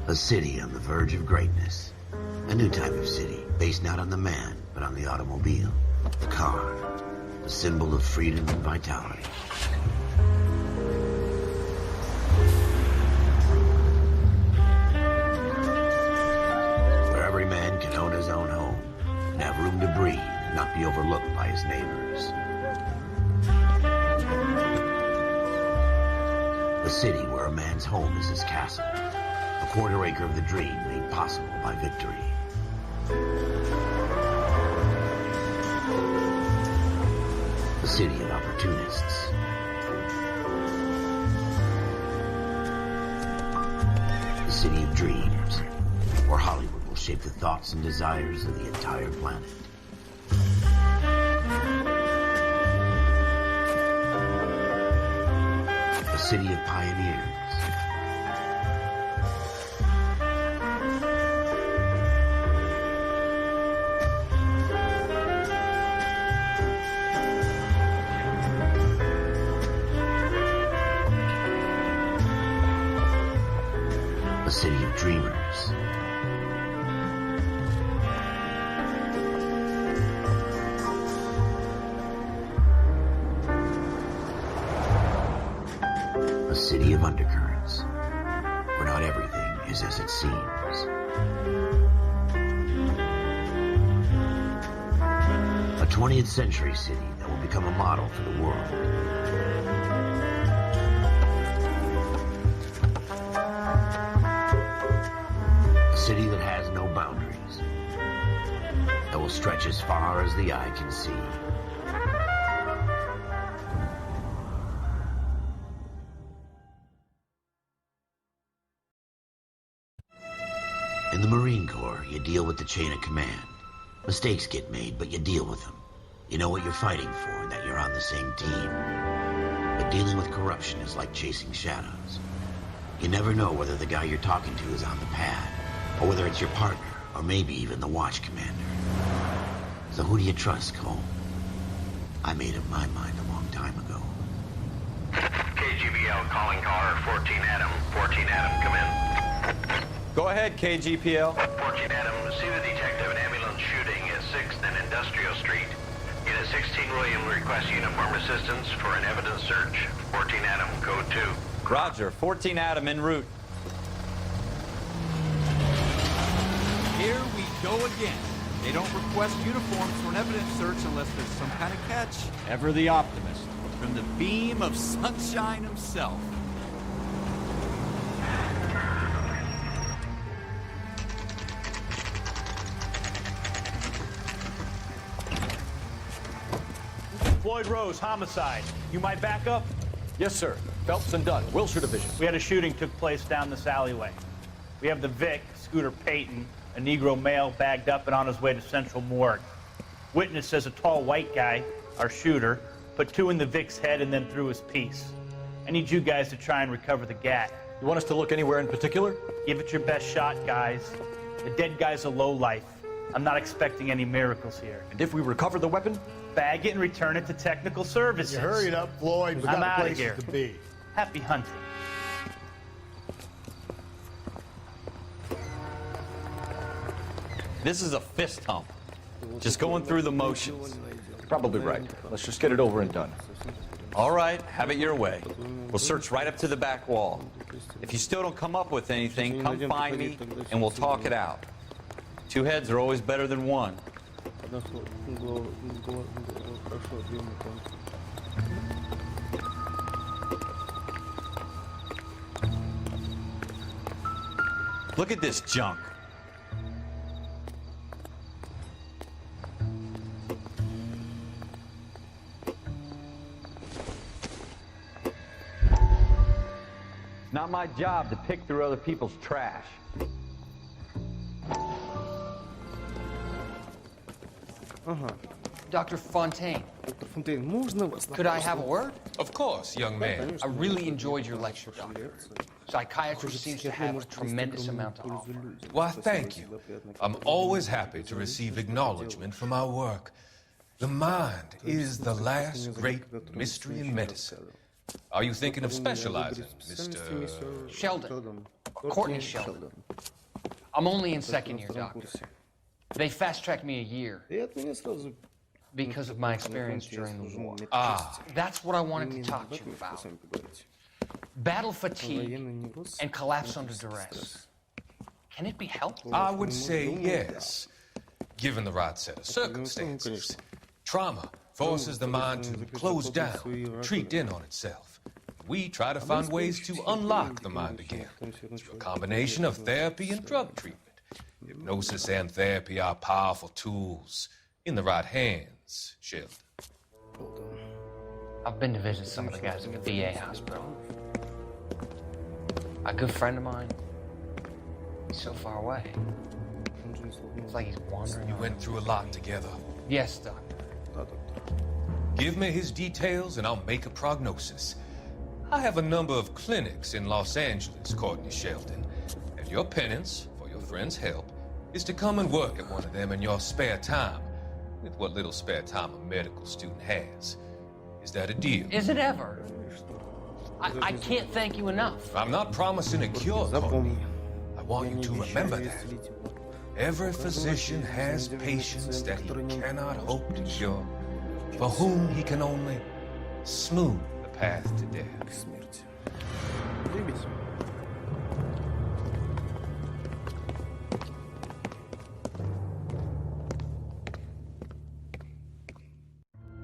A city on the verge of greatness. A new type of city, based not on the man, but on the automobile. The car. The symbol of freedom and vitality. Where every man can own his own home, and have room to breathe, and not be overlooked by his neighbors. A city where a man's home is his castle. A quarter acre of the dream made possible by victory. A city of opportunists. A city of dreams, where Hollywood will shape the thoughts and desires of the entire planet. A city of pioneers. A city of dreamers. A city of undercurrents, where not everything is as it seems. A 20th century city that will become a model for the world. A city that has no boundaries, that will stretch as far as the eye can see. In the Marine Corps, you deal with the chain of command. Mistakes get made, but you deal with them. You know what you're fighting for and that you're on the same team. But dealing with corruption is like chasing shadows. You never know whether the guy you're talking to is on the pad, or whether it's your partner, or maybe even the watch commander. So who do you trust, Cole? I made up my mind a long time ago. KGBL calling caller 14 Adam. 14 Adam, come in. Go ahead, KGPL. 14 Adam, see the detective in ambulance shooting at 6th and Industrial Street. Unit 16 William requests uniform assistance for an evidence search. 14 Adam, code 2. Roger, 14 Adam en route. Here we go again. They don't request uniforms for an evidence search unless there's some kind of catch. Ever the optimist. From the beam of sunshine himself. Floyd Rose, homicide. You might back up? Yes, sir. Phelps and Dunn, Wilshire Division. We had a shooting took place down this alleyway. We have the Vic, Scooter Payton, a Negro male bagged up and on his way to Central Morgue. Witness says a tall white guy, our shooter, put 2 in the Vic's head and then threw his piece. I need you guys to try and recover the gat. You want us to look anywhere in particular? Give it your best shot, guys. The dead guy's a lowlife. I'm not expecting any miracles here. And if we recover the weapon? Bag it and return it to technical services. You hurry it up, Floyd. We I'm got outta places here. to be. Happy hunting. This is a fist hump. Just going through the motions. You're probably right. Let's just get it over and done. All right, have it your way. We'll search right up to the back wall. If you still don't come up with anything, come find me and we'll talk it out. 2 heads are always better than 1. Look at this junk. It's not my job to pick through other people's trash. Dr. Fontaine, Можно вас could I have a word? Of course, young man. I really enjoyed your lecture, Doctor. Psychiatry seems to have a tremendous amount to offer. Why, thank you. I'm always happy to receive acknowledgement from our work. The mind is the last great mystery in medicine. Are you thinking of specializing, Mr. Sheldon, Courtney Sheldon. I'm only in second year, doctor. They fast-tracked me a year И от меня сразу because of my experience during the war. Ah, That's what I wanted to talk to you about. Battle fatigue and collapse under duress. Can it be helped? I would say yes, given the right set of circumstances. Trauma forces the mind to close down, retreat in on itself. We try to find ways to unlock the mind again through a combination of therapy and drug treatment. Hypnosis and therapy are powerful tools in the right hands, Sheldon. I've been to visit some of the guys at the VA hospital. A good friend of mine, he's so far away. It's like he's wandering. You went through a lot together. Yes, doctor. Give me his details and I'll make a prognosis. I have a number of clinics in Los Angeles, Courtney Sheldon, and your penance, for your friend's help, is to come and work at one of them in your spare time, with what little spare time a medical student has. Is that a deal? Is it ever? I can't thank you enough. I'm not promising a cure, Courtney. I want you to remember that. Every physician has patients that he cannot hope to cure, for whom he can only smooth the path to death. смерти. Любить.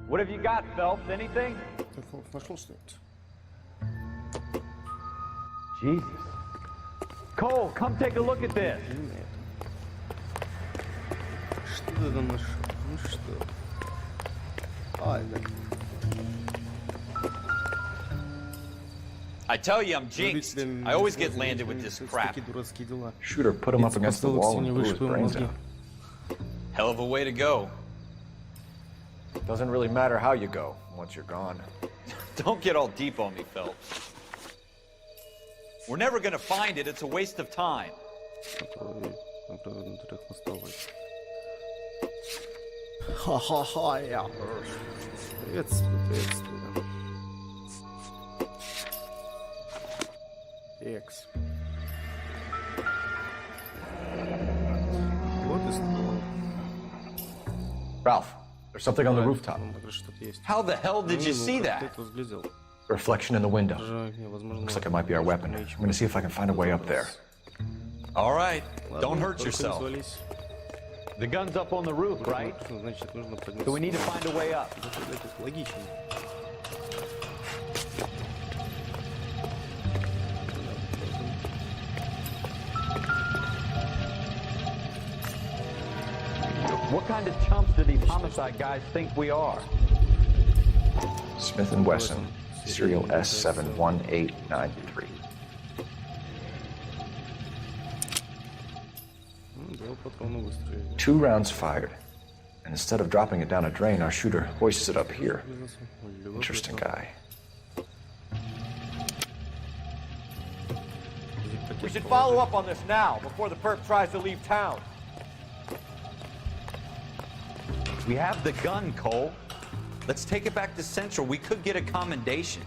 What have you got, Phelps? Anything? Нашел что-нибудь? Jesus. Cole, come take a look at this. Что ты там нашел? Ну что? Это... I tell you, I'm jinxed. I always get landed with this crap. Такие дурацкие дела. Shooter put him up against the wall and blew his brains out. Hell of a way to go. Doesn't really matter how you go once you're gone. Don't get all deep on me, Phelps. We're never gonna find it. It's a waste of time. Ха-ха-ха, я. Приветствую, приветствую. Экс. Вот и снова. Ralph, there's something on the rooftop. Там даже что-то есть. How the hell did you see Ты that? это разглядел. Reflection in the window. Даже, возможно, Looks like it might be our weapon. I'm gonna see if I can find a way up there. All right, Ладно, don't hurt только не yourself. свались. The gun's up on the roof, right? Значит, нужно подняться. So we need to find a way up. Это логично. What kind of chumps do these homicide guys think we are? Smith & Wesson, serial S71893. Два патрона выстрелили. 2 rounds fired. And instead of dropping it down a drain, our shooter hoists it up here. Interesting guy. We should follow up on this now, before the perp tries to leave town. We have the gun, Cole. Let's take it back to Central. We could get a commendation.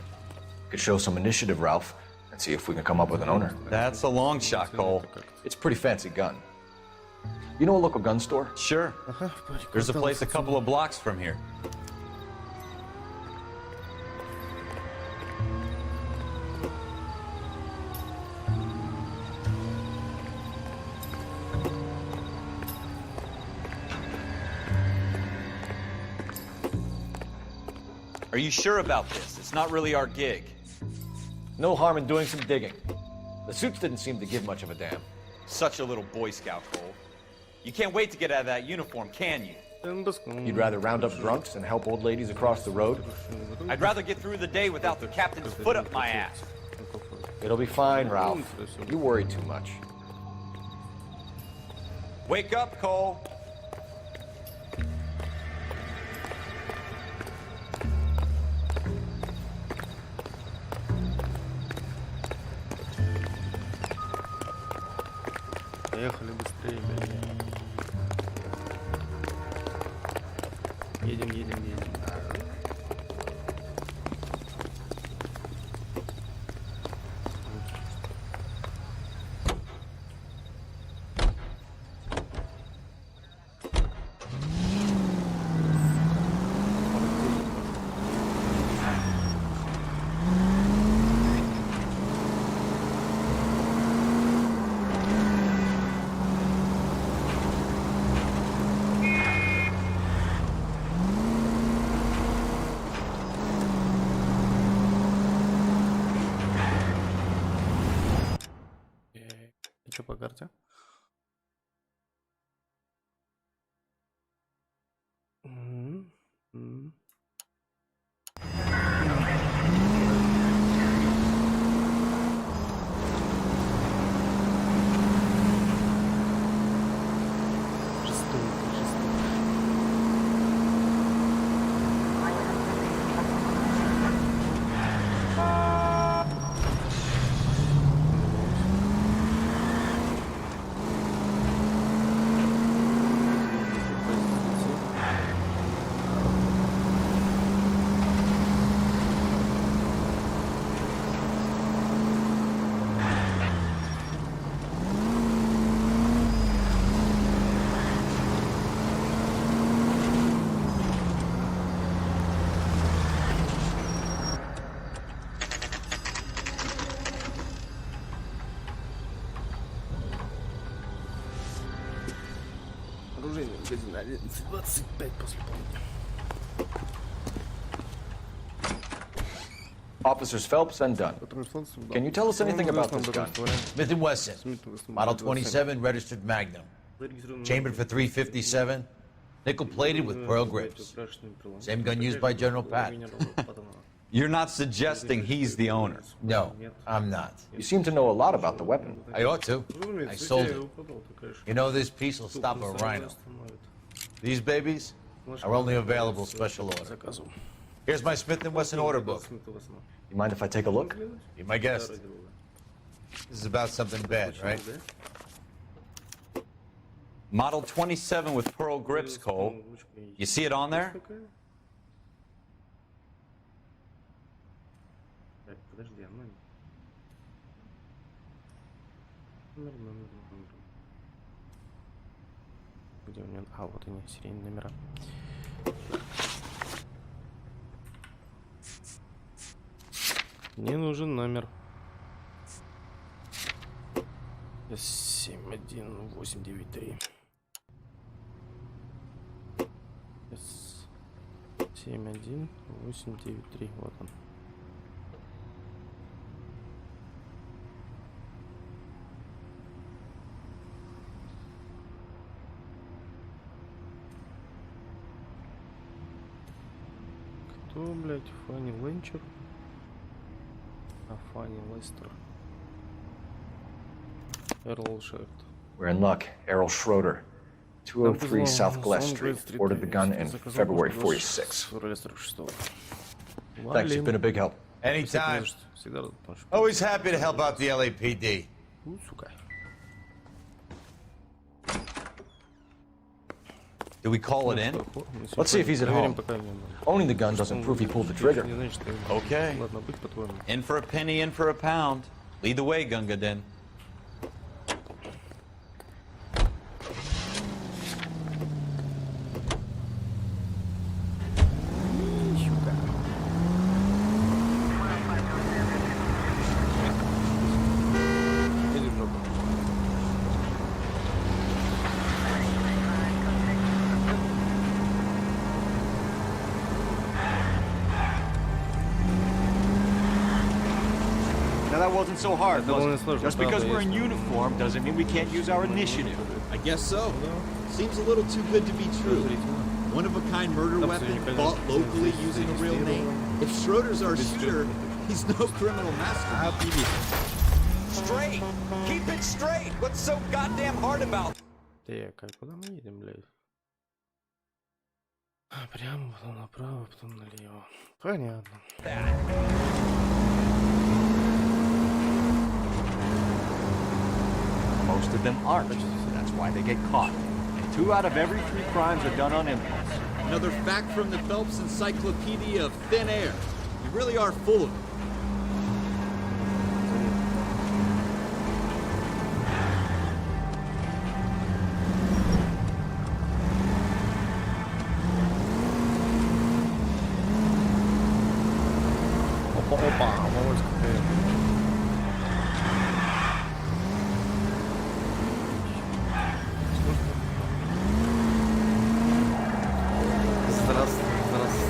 Could show some initiative, Ralph, and see if we can come up with an owner. That's a long shot, Cole. It's a pretty fancy gun. You know a local gun store? Sure. There's a place a couple of blocks from here. Are you sure about this? It's not really our gig. No harm in doing some digging. The suits didn't seem to give much of a damn. Such a little Boy Scout, Cole. You can't wait to get out of that uniform, can you? You'd rather round up drunks than help old ladies across the road? I'd rather get through the day without the captain's foot up my ass. It'll be fine, Ralph. You worry too much. Wake up, Cole. Поехали быстрее, блядь. Едем, едем, едем. карте. Оружейный магазин 11:25 после полудня. Officers Phelps and Dunn. Can you tell us anything about this gun? Smith & Wesson, model 27, registered Magnum. Chambered for .357, nickel-plated with pearl grips. Same gun used by General Patton. You're not suggesting he's the owner? No, I'm not. You seem to know a lot about the weapon. I ought to. I sold it. You know, this piece will stop a rhino. These babies are only available special order. Here's my Smith & Wesson order book. You mind if I take a look? Be my guest. This is about something bad, right? Model 27 with pearl grips, Cole. You see it on there? Где у него? А, вот они, серийные номера. Мне нужен номер. С71893. С71893. Вот он. Кто, блядь, Фанни Ленчер? А Фанни Лестер. Эрл Шефт. We're in luck. Errol Schroeder, 203 South Glass Street. Ordered the gun in February 46. Thanks, you've been a big help. Anytime. Always happy to help out the LAPD. Do we call it in? Let's see if he's at home. Owning the gun doesn't prove he pulled the trigger. Okay. In for a penny, in for a pound. Lead the way, Gunga Din. Now that wasn't so hard, was it? Just because we're in uniform doesn't mean we can't use our initiative. I guess so. Seems a little too good to be true. One-of-a-kind murder weapon bought locally using a real name. If Schroeder's our shooter, he's no criminal mastermind. Straight! Keep it straight! What's so goddamn hard about? Так, а куда мы едем, блядь? Прямо, потом направо, потом налево. Понятно. Most of them aren't. That's why they get caught. And 2 out of every 3 crimes are done on impulse. Another fact from the Phelps Encyclopedia of Thin Air. You really are full of it. Опа, авось какая. Здравствуй, здравствуй.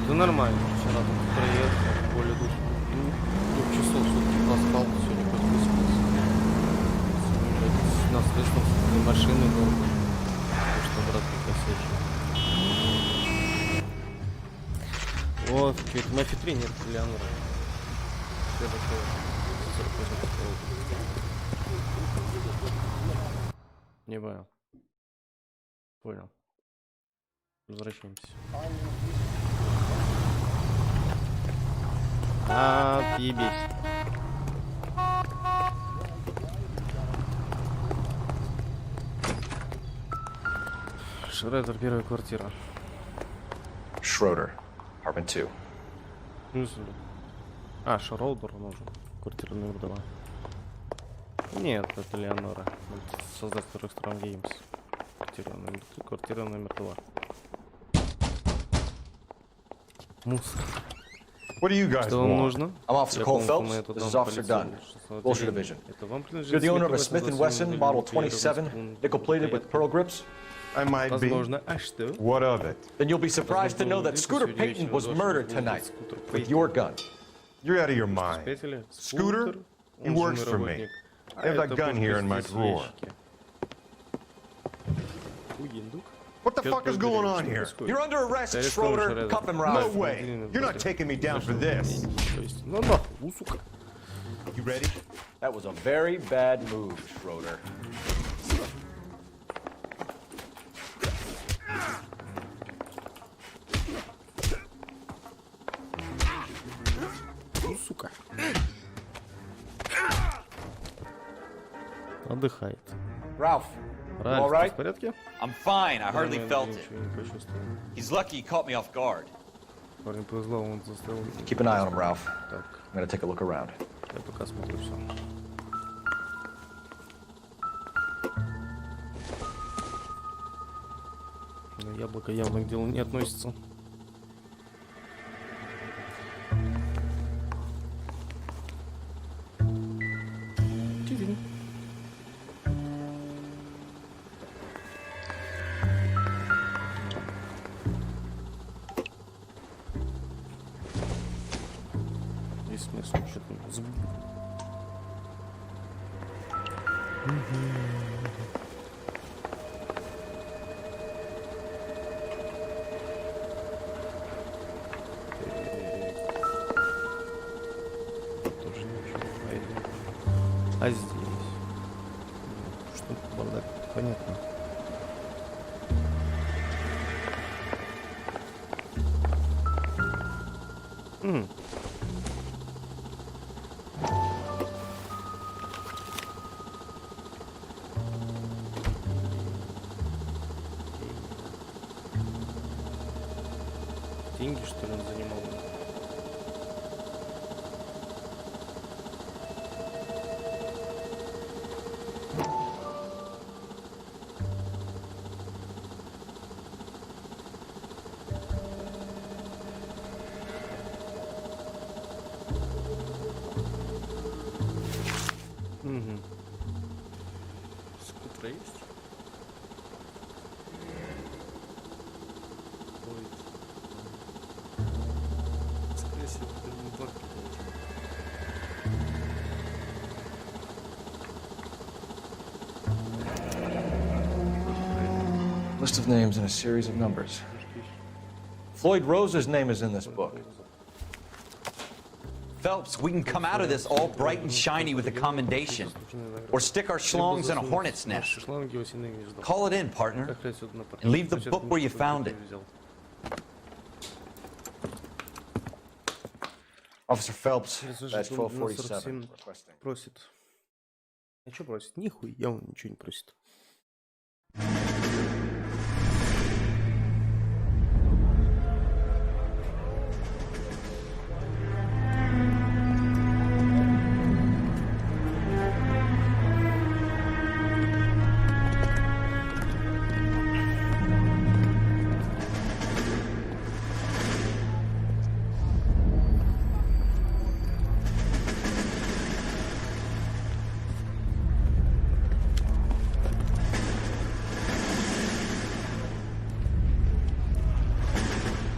Да нормально. Вчера там проехал более 2 часов все-таки поспал, сегодня как выспался. На следственной машины долго. Потому что брат прикосячил. Вот, чуть Мафи 3 нет, Леонора. Все такое. Не понял. Понял. Возвращаемся. Отъебись. Шредер, первая квартира. Schroeder, apartment 2. Шроудер нужен. Квартира номер 2. Нет, это Леонора. Создатель Rockstar Games. Квартира номер 2. Мусор. What do you guys Что вам want? нужно? I'm Officer Cole Phelps. This is Officer Dunn. Bullshit Division. You're the owner of a Smith & Wesson Model 27, nickel-plated with pearl grips? I might be. Возможно. А что? What of it? Then you'll be surprised to know that Scooter Payton was murdered tonight with your gun. You're out of your mind. Scooter? He works for me. I have that gun here in my drawer. What the fuck is going on here? You're under arrest, Schroeder. Cuff him, No Ralph. way. You're not taking me down for this. Ну нахуй, сука. You ready? That was a very bad move, Schroeder. Сука. Отдыхает. Ralph, Ральф, all right? ты в порядке? I'm fine. I hardly felt it. Ничего не почувствовал. He's lucky he caught me off guard. Парень повезло, он застрял. Keep an eye on him, Ralph. Так, I'm gonna take a look around. я пока смотрю все. Но яблоко явно к делу не относится. Здесь место что-то забыл. Тоже ничего. А здесь? Что тут бардак? Понятно. Деньги, что ли, он занимал? Угу. Скутер есть? Скорее всего, это не так. List of names and a series of numbers. Floyd Rose's name is in this book. Phelps, we can come out of this all bright and shiny with a commendation. Or stick our schlongs in a hornet's nest. Call it in, partner. And leave the book where you found it. Officer Phelps, badge 1247. Requesting. Просит. А что просит? Нихуя он ничего не просит.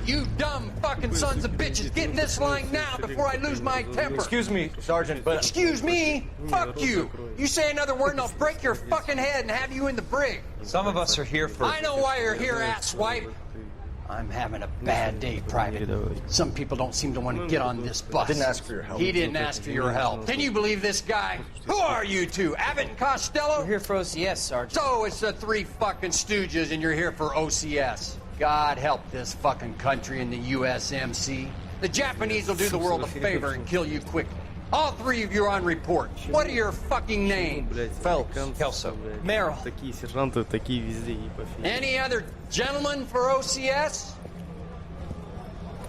You dumb fucking sons of bitches, get in this line now before I lose my temper. Excuse me, Sergeant, but... Excuse me? Fuck you. You say another word and I'll break your fucking head and have you in the brig. Some of us are here for... I know why you're here, asswipe. I'm having a bad day, Private. Some people don't seem to want to get on this bus. I didn't ask for your help. He didn't ask for your help. Can you believe this guy? Who are you two? Abbott and Costello? We're here for OCS, Sergeant. So it's the three fucking stooges and you're here for OCS. God help this fucking country and the USMC. The Japanese will do the world a favor and kill you quickly. All three of you are on report. What are your fucking names? Phelps. Kelso. Merrill. Такие сержанты, такие везде, и по фильму. Any other gentlemen for OCS?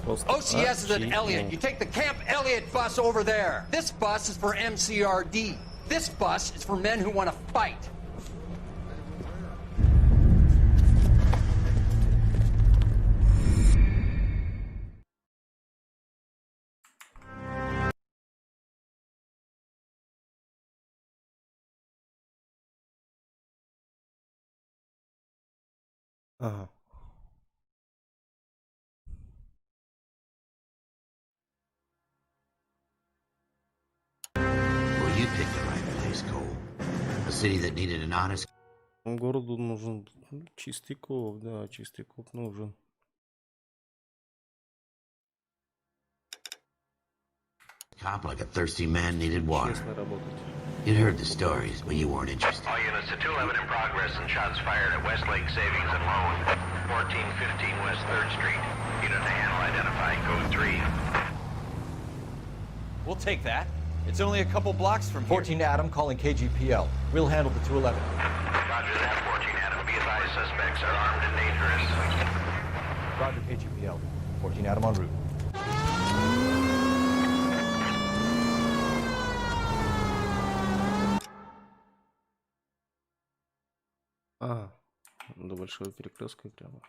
OCS is at Elliott. You take the Camp Elliott bus over there. This bus is for MCRD. This bus is for men who want to fight. Ага. Well, you picked the right place, Cole. A city that needed an honest Городу нужен чистый коп, да, чистый коп нужен. cop like a thirsty man needed water. Честно работать. You'd heard the stories, but you weren't interested. All units to 211 in progress and shots fired at Westlake Savings and Loan, 1415 West 3rd Street. Unit to handle identified code 3. We'll take that. It's only a couple blocks from here. 14 Adam calling KGPL. We'll handle the 211. Roger that, 14 Adam. Be advised, suspects are armed and dangerous. Roger KGPL. 14 Adam en route. Ага, до большого перекрестка и прямо.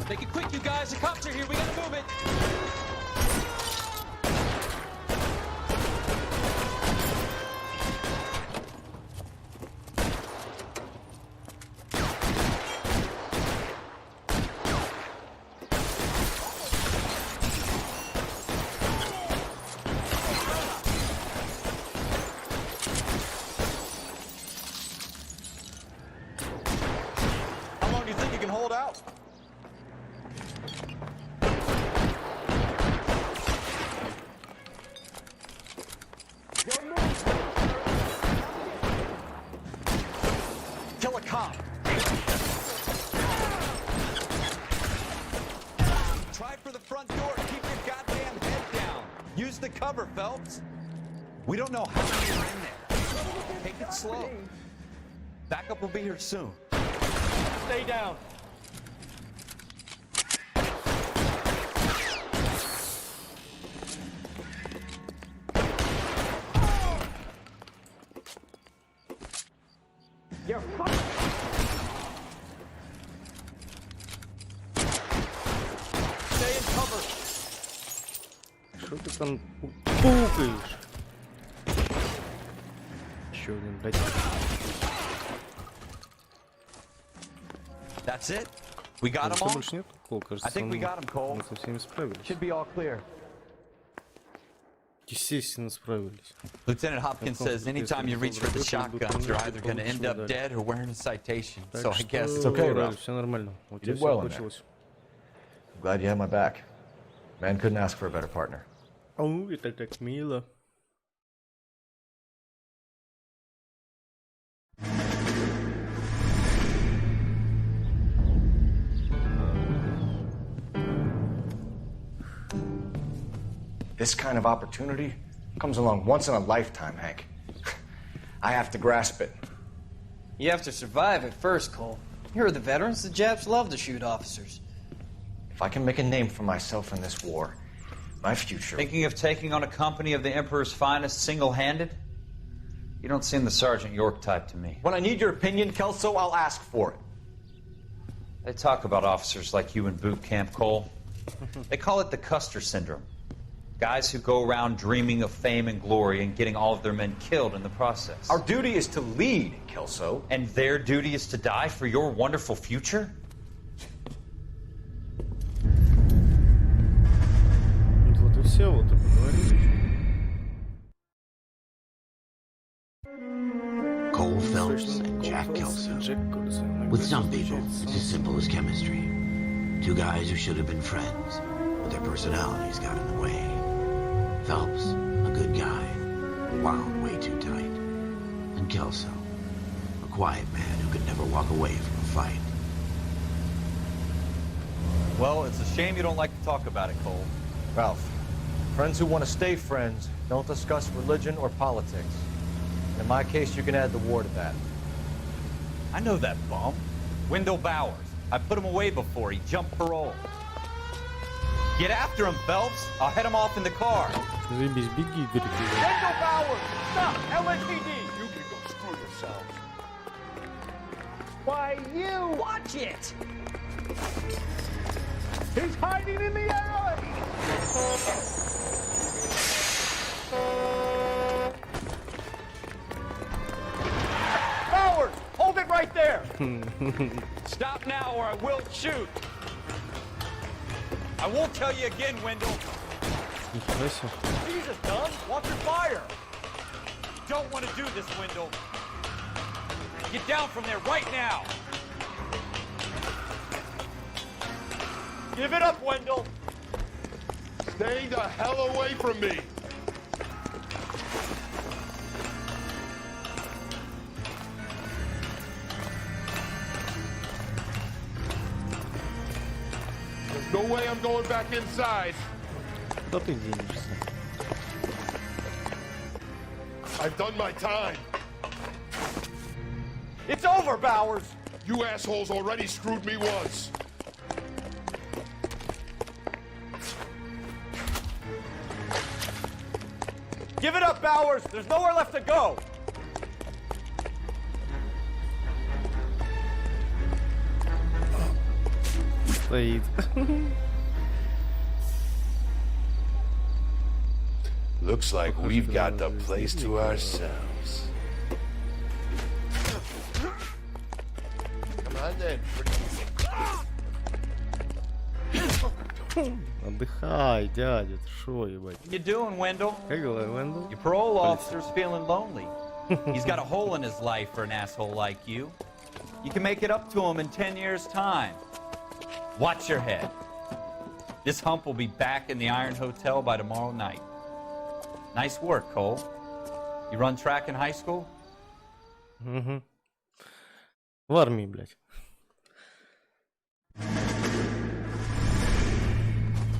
Make it quick, you guys. The cops are here. We gotta move it. How long do you think you can hold out? Kill a cop. Try for the front door. Keep your goddamn head down. Use the cover, Phelps. We don't know how many are in there. Take it slow. Backup will be here soon. Stay down. You're fucked. Stay in cover. Что ты там пукаешь? Еще один, блядь. That's it? We got them all? Больше нет? Кол, кажется, I think we got them, Cole. мы со всеми справились. Should be all clear. Естественно, справились. Lieutenant Hopkins says anytime you reach for the shotguns, you're either going to end up dead or wearing a citation. So I guess It's okay, Ralph. Все нормально. У You тебя did все well in there. получилось. I'm glad you had my back. Man couldn't ask for a better partner. Ау, это так мило. This kind of opportunity comes along once in a lifetime, Hank. I have to grasp it. You have to survive at first, Cole. Here are the veterans. The Japs love to shoot officers. If I can make a name for myself in this war, my future... Thinking of taking on a company of the Emperor's finest single-handed? You don't seem the Sergeant York type to me. When I need your opinion, Kelso, I'll ask for it. They talk about officers like you in boot camp, Cole. They call it the Custer syndrome. Guys who go around dreaming of fame and glory and getting all of their men killed in the process. Our duty is to lead, Kelso. And their duty is to die for your wonderful future? Вот и все, вот и поговорили. Cole Phelps and Jack Kelso. With some people, it's as simple as chemistry. Two guys who should have been friends, but their personalities got in the way. Phelps, a good guy, wound way too tight. And Kelso, a quiet man who could never walk away from a fight. Well, it's a shame you don't like to talk about it, Cole. Ralph, friends who want to stay friends don't discuss religion or politics. In my case, you can add the war to that. I know that bum. Wendell Bowers. I put him away before. He jumped parole. Get after him, Phelps. I'll head him off in the car. Заебись, беги, говорит. Wendell Bowers! Stop! LAPD! You can go screw yourself. Why, you! Watch it! He's hiding in the alley! Bowers! Hold it right there! Stop now or I will shoot! I won't tell you again, Wendell. Jesus, Dunn! Watch your fire! You don't want to do this, Wendell. Get down from there right now. Give it up, Wendell! Stay the hell away from me! There's no way I'm going back inside. Куда ты денешься? I've done my time. It's over, Bowers! You assholes already screwed me once. Give it up, Bowers! There's nowhere left to go! Стоит. Looks like we've got the place to ourselves. Come on then. Отдыхай, дядя, ты шо, ебать? What you doing, Wendell? Как дела, Вендел? Your parole officer's feeling lonely. He's got a hole in his life for an asshole like you. You can make it up to him in 10 years' time. Watch your head. This hump will be back in the Iron Hotel by tomorrow night. Nice work, Cole. You run track in high school? Угу. В армии, блядь.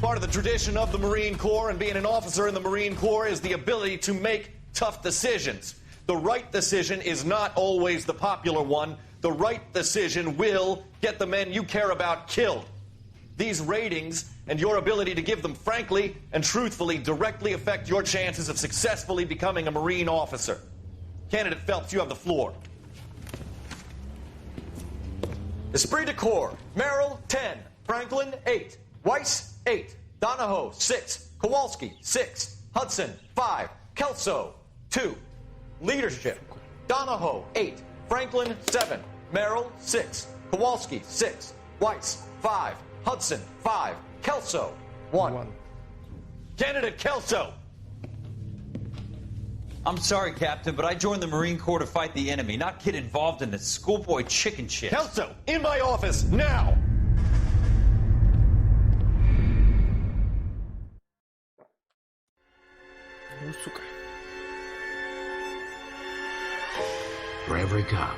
Part of the tradition of the Marine Corps and being an officer in the Marine Corps is the ability to make tough decisions. The right decision is not always the popular one. The right decision will get the men you care about killed. These ratings and your ability to give them frankly and truthfully directly affect your chances of successfully becoming a Marine officer. Candidate Phelps, you have the floor. Esprit de Corps, Merrill, 10. Franklin, 8. Weiss, 8. Donahoe, 6. Kowalski, 6. Hudson, 5. Kelso, 2. Leadership, Donahoe, 8. Franklin, 7. Merrill, 6. Kowalski, 6. Weiss, 5. Hudson, 5. Kelso, 1. Candidate Kelso. I'm sorry, Captain, but I joined the Marine Corps to fight the enemy, not get involved in this schoolboy chicken shit. Kelso, in my office, now! Ну, сука. For every cop,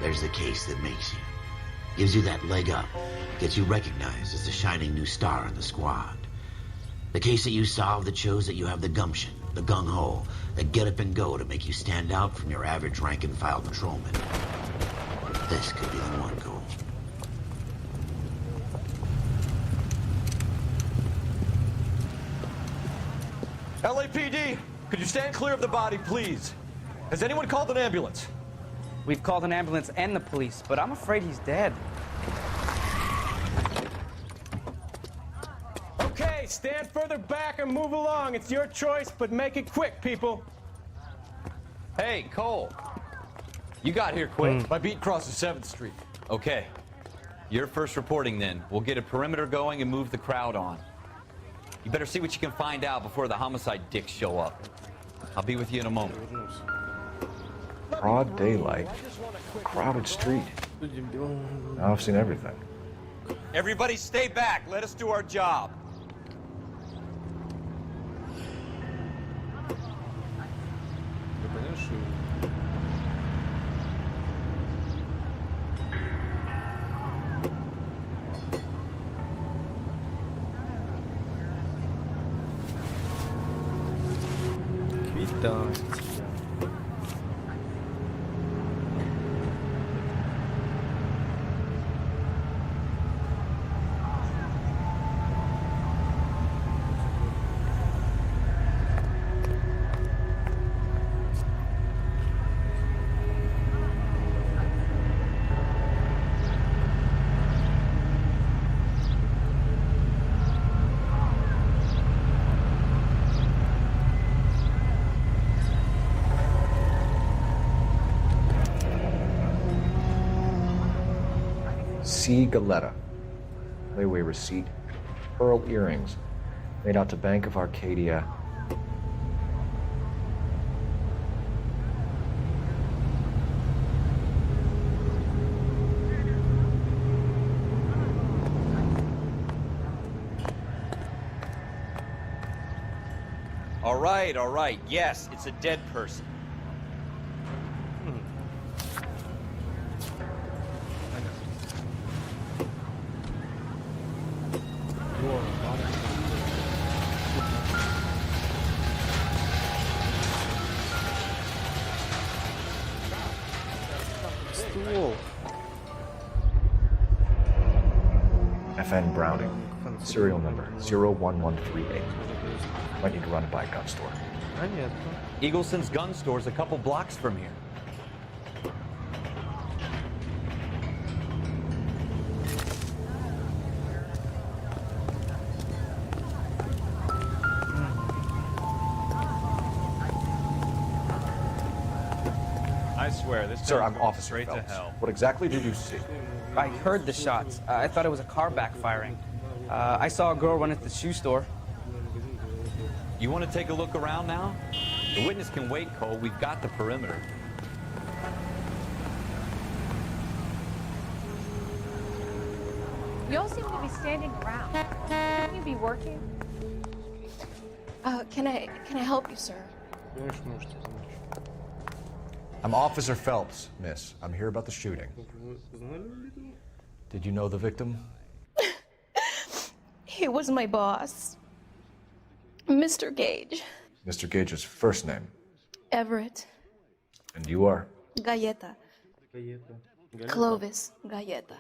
there's the case that makes you. Gives you that leg up. Gets you recognized as the shining new star in the squad. The case that you solve that shows that you have the gumption, the gung-ho, the get up and go to make you stand out from your average rank-and-file patrolman. This could be the one, Cole. LAPD, could you stand clear of the body, please? Has anyone called an ambulance? We've called an ambulance and the police, but I'm afraid he's dead. stand further back and move along. It's your choice, but make it quick, people. Hey, Cole. You got here quick. My beat crosses 7th Street. Okay. You're first reporting then. We'll get a perimeter going and move the crowd on. You better see what you can find out before the homicide dicks show up. I'll be with you in a moment. Broad daylight. Crowded street. Now I've seen everything. Everybody stay back. Let us do our job. C. Galetta. Layaway receipt. Pearl earrings. Made out to Bank of Arcadia. All right. Yes, it's a dead person. FN Browning. Serial number 01138. Might need to run it by a gun store. Eagleson's gun store's a couple blocks from here. I swear, this Sir, I'm goes Officer straight Phelps. to hell. What exactly did you see? I heard the shots. I thought it was a car backfiring. I saw a girl run at the shoe store. You want to take a look around now? The witness can wait, Cole. We've got the perimeter. You all seem to be standing around. Shouldn't you be working? Can I help you, sir? I'm Officer Phelps, miss. I'm here about the shooting. Did you know the victim? He was my boss, Mr. Gage. Mr. Gage's first name. Everett. And you are? Galleta. Clovis Galleta.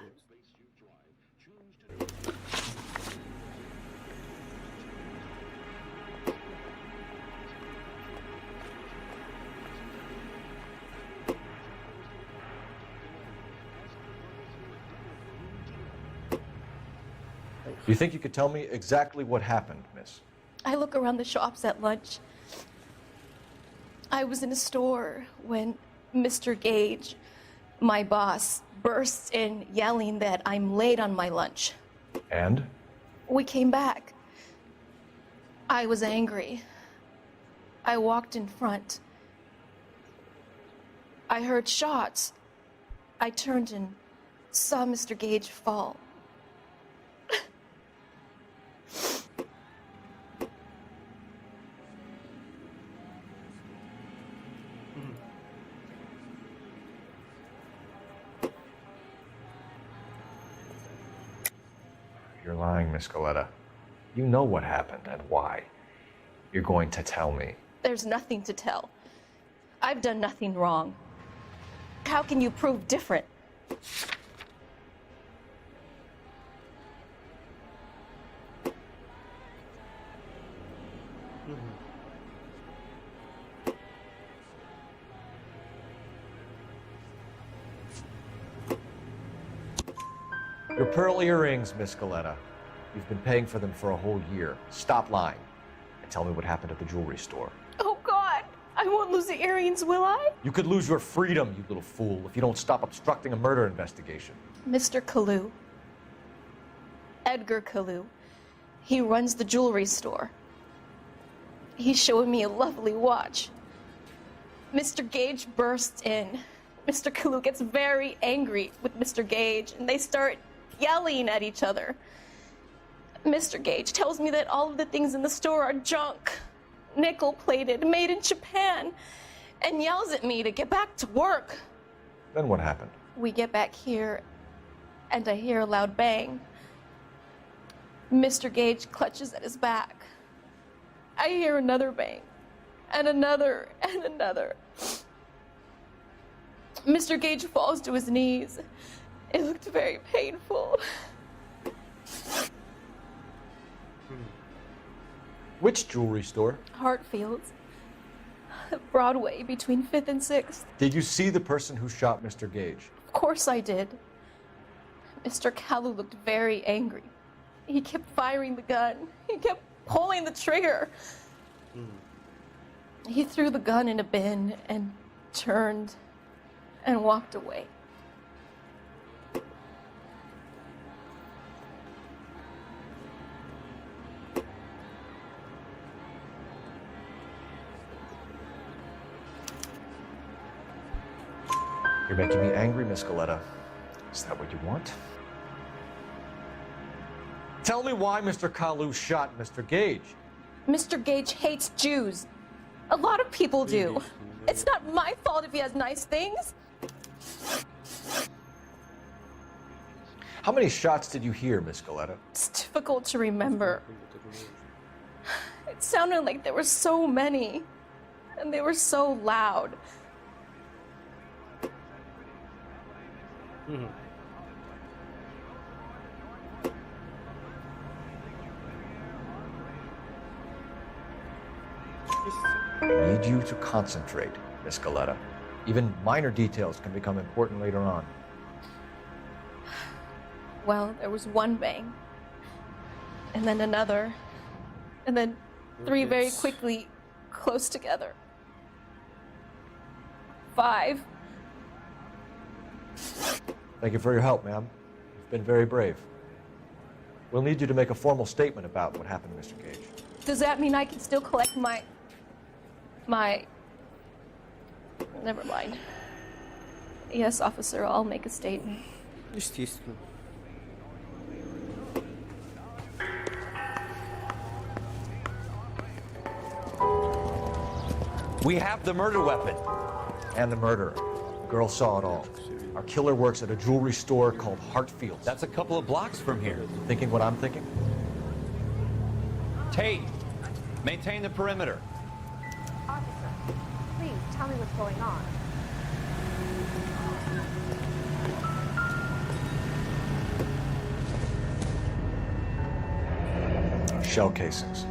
You think you could tell me exactly what happened, miss? I look around the shops at lunch. I was in a store when Mr. Gage, my boss, bursts in yelling that I'm late on my lunch. And? We came back. I was angry. I walked in front. I heard shots. I turned and saw Mr. Gage fall. You're lying, Miss Galetta. You know what happened and why. You're going to tell me. There's nothing to tell. I've done nothing wrong. How can you prove different? Your pearl earrings, Miss Galetta. You've been paying for them for a whole year. Stop lying and tell me what happened at the jewelry store. Oh, God. I won't lose the earrings, will I? You could lose your freedom, you little fool, if you don't stop obstructing a murder investigation. Mr. Kalu. Edgar Kalu. He runs the jewelry store. He's showing me a lovely watch. Mr. Gage bursts in. Mr. Kalu gets very angry with Mr. Gage, and they start yelling at each other. Mr. Gage tells me that all of the things in the store are junk, nickel-plated, made in Japan, and yells at me to get back to work. Then what happened? We get back here, and I hear a loud bang. Mr. Gage clutches at his back. I hear another bang, and another, and another. Mr. Gage falls to his knees. It looked very painful. Which jewelry store? Hartfield's. Broadway, between 5th and 6th. Did you see the person who shot Mr. Gage? Of course I did. Mr. Kalu looked very angry. He kept firing the gun. He kept pulling the trigger. He threw the gun in a bin and turned and walked away. You're making me angry, Miss Galetta. Is that what you want? Tell me why Mr. Kalu shot Mr. Gage. Mr. Gage hates Jews. A lot of people do. It's not my fault if he has nice things. How many shots did you hear, Miss Galetta? It's difficult to remember. It sounded like there were so many, and they were so loud. I need you to concentrate, Miss Galetta. Even minor details can become important later on. Well, there was one bang, and then another, and then three very quickly close together. 5. Thank you for your help, ma'am. You've been very brave. We'll need you to make a formal statement about what happened to Mr. Gage. Does that mean I can still collect my... Never mind. Yes, officer, I'll make a statement. Естественно. We have the murder weapon. And the murderer. The girl saw it all. Our killer works at a jewelry store called Hartfield's. That's a couple of blocks from here. Thinking what I'm thinking? Tate, maintain the perimeter. Officer, please tell me what's going on. Shell casings.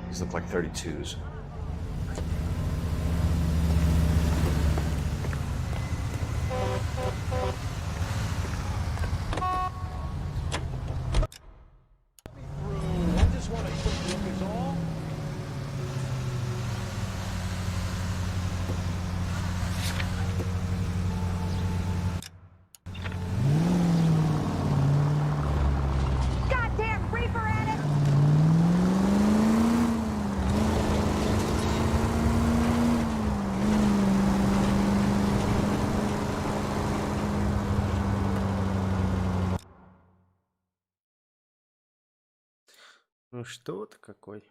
These look like 32s. Goddamn reefer addict! Ну что ты какой?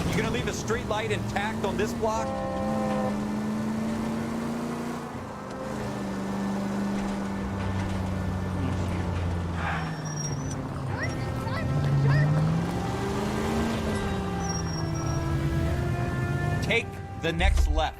You gonna leave a street light intact on this block? Take the next left.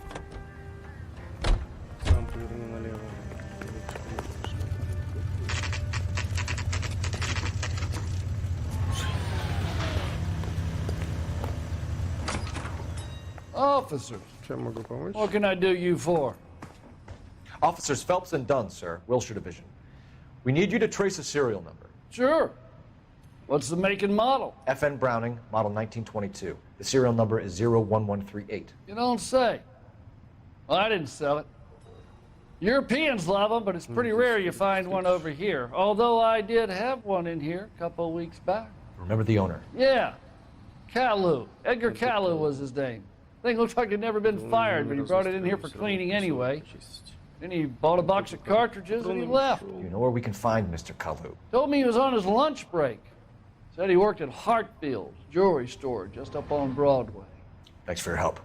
Officers, what can I do you for? Officers Phelps and Dunn, sir, Wilshire Division. We need you to trace a serial number. Sure. What's the make and model? FN Browning, model 1922. The serial number is 01138. You don't say. Well, I didn't sell it. Europeans love them, but it's pretty rare you find one over here. Although I did have one in here a couple of weeks back. Remember the owner? Yeah. Kalu. Edgar Kalu was his name. Thing looks like he'd never been fired, but he brought it in here for cleaning anyway. Then he bought a box of cartridges and he left. You know where we can find Mr. Kalu? Told me he was on his lunch break. Said he worked at Hartfield's jewelry store just up on Broadway. Thanks for your help.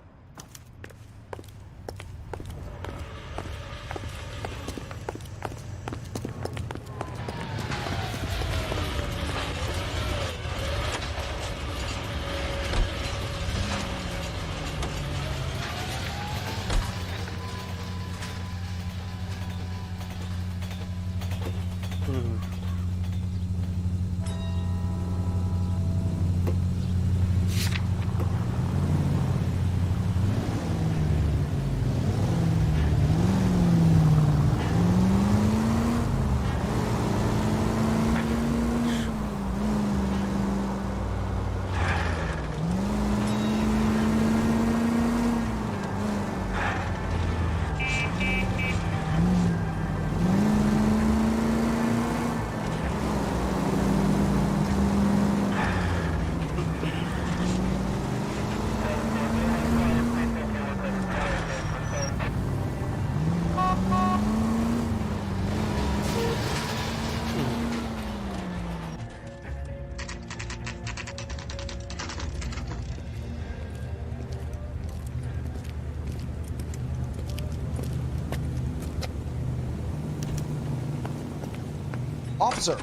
Officer,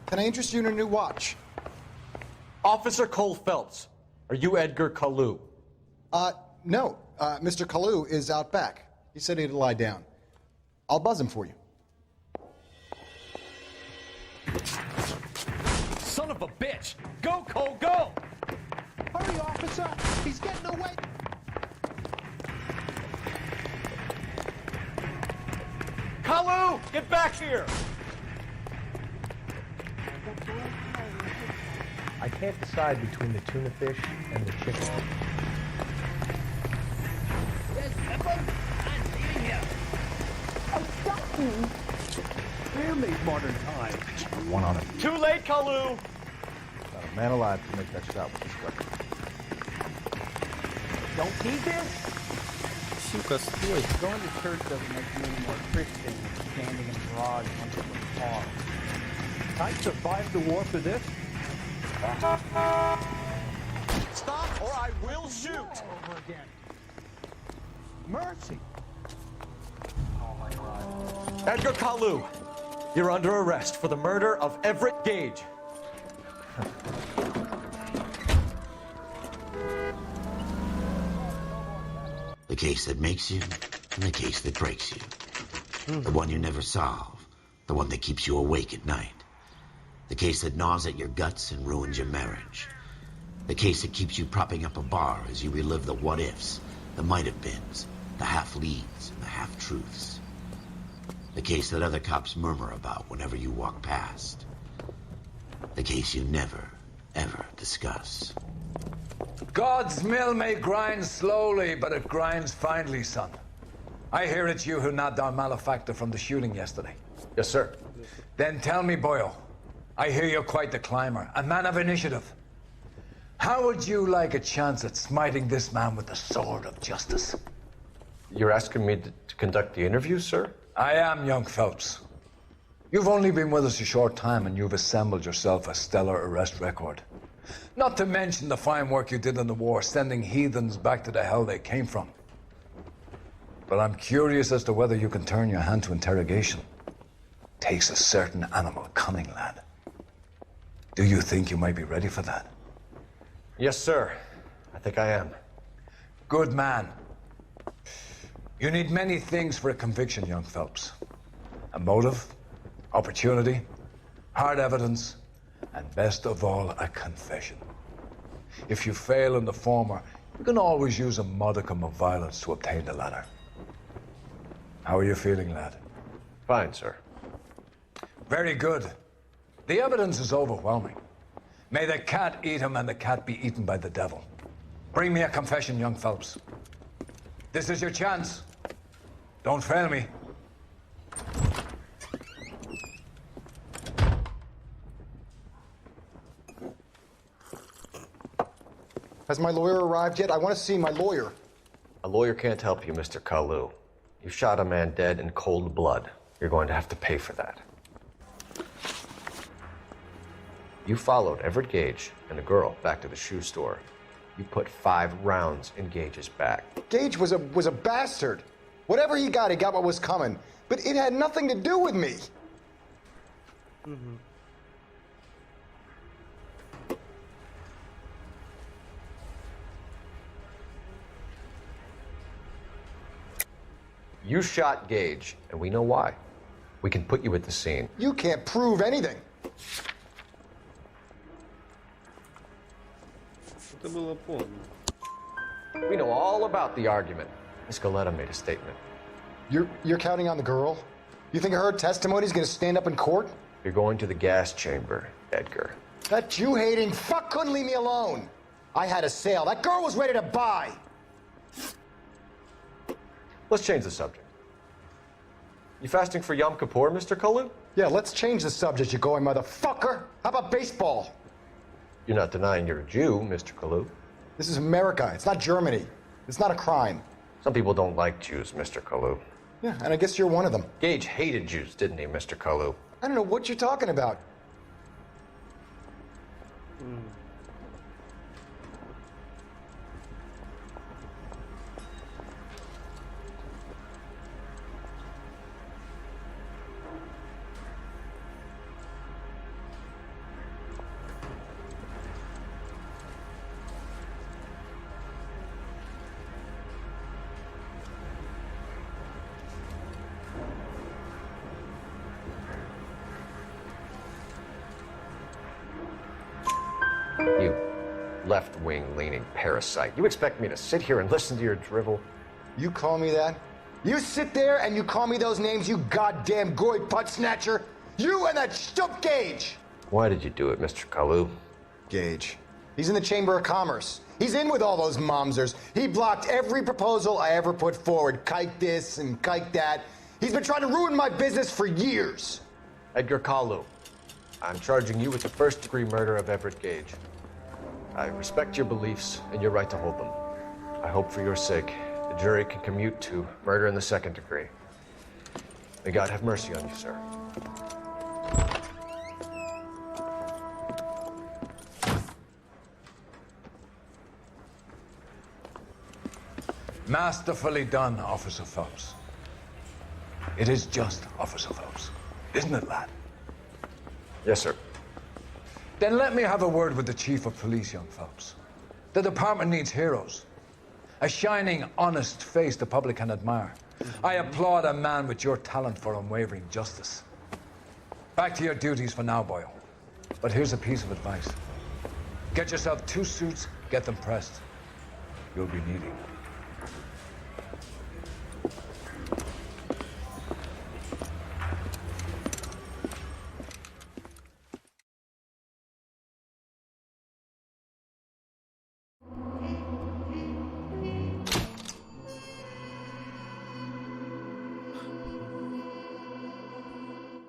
can I interest you in a new watch? Officer Cole Phelps, are you Edgar Kalu? No. Mr. Kalu is out back. He said he'd lie down. I'll buzz him for you. Son of a bitch! Go, Cole, go! Hurry, officer! He's getting away! Kalu! Get back here! I can't decide between the tuna fish and the chicken. Damn these modern times. One on it. Too late, Kalu! Not a man alive to make that shot with this weapon. Don't need this? Сука, стой. Going to church doesn't make you any more Christian than standing in the garage once it was car. I survived the war for this. Stop or I will shoot! Over again. Mercy. Edgar Kalu, you're under arrest for the murder of Everett Gage. The case that makes you and the case that breaks you. The one you never solve. The one that keeps you awake at night. The case that gnaws at your guts and ruins your marriage. The case that keeps you propping up a bar as you relive the what-ifs, the might-have-beens, the half-leads, and the half-truths. The case that other cops murmur about whenever you walk past. The case you never, ever discuss. God's mill may grind slowly, but it grinds finely, son. I hear it's you who nabbed our malefactor from the shooting yesterday. Yes, sir. Then tell me, Boyle, I hear you're quite the climber, a man of initiative. How would you like a chance at smiting this man with the sword of justice? You're asking me to conduct the interview, sir? I am, young Phelps. You've only been with us a short time and you've assembled yourself a stellar arrest record. Not to mention the fine work you did in the war, sending heathens back to the hell they came from. But I'm curious as to whether you can turn your hand to interrogation. Takes a certain animal cunning, lad. Do you think you might be ready for that? Yes, sir. I think I am. Good man. You need many things for a conviction, young Phelps. A motive, opportunity, hard evidence, and best of all, a confession. If you fail in the former, You can always use a modicum of violence to obtain the latter. How are you feeling, lad? Fine, sir. Very good. The evidence is overwhelming. May the cat eat him and the cat be eaten by the devil. Bring me a confession, young Phelps. This is your chance. Don't fail me. Has my lawyer arrived yet? I want to see my lawyer. A lawyer can't help you, Mr. Kalu. You shot a man dead in cold blood. You're going to have to pay for that. You followed Everett Gage and the girl back to the shoe store. You put 5 rounds in Gage's back. Gage was a bastard. Whatever he got what was coming. But it had nothing to do with me. You shot Gage, and we know why. We can put you at the scene. You can't prove anything. Это было поздно. We know all about the argument. Miss Galetta made a statement. You're counting on the girl? You think her testimony's gonna stand up in court? You're going to the gas chamber, Edgar. That Jew-hating fuck couldn't leave me alone. I had a sale. That girl was ready to buy. Let's change the subject. You fasting for Yom Kippur, Mr. Kalu? Yeah, let's change the subject, you going motherfucker. How about baseball? You're not denying you're a Jew, Mr. Kalu. This is America. It's not Germany. It's not a crime. Some people don't like Jews, Mr. Kalu. Yeah, and I guess you're one of them. Gage hated Jews, didn't he, Mr. Kalu? I don't know what you're talking about. You left-wing leaning parasite. You expect me to sit here and listen to your drivel? You call me that? You sit there and you call me those names, you goddamn goy butt snatcher? You and that stup Gage! Why did you do it, Mr. Kalu? Gage. He's in the Chamber of Commerce. He's in with all those momsers. He blocked every proposal I ever put forward. Kike this and kike that. He's been trying to ruin my business for years. Edgar Kalu, I'm charging you with the first-degree murder of Everett Gage. I respect your beliefs and your right to hold them. I hope for your sake the jury can commute to murder in the second degree. May God have mercy on you, sir. Masterfully done, Officer Phelps. It is just, Officer Phelps. Isn't it, lad? Yes, sir. Then let me have a word with the Chief of Police, young Phelps. The department needs heroes. A shining, honest face the public can admire. I applaud a man with your talent for unwavering justice. Back to your duties for now, Boyle. But here's a piece of advice. Get yourself 2 suits, get them pressed. You'll be needing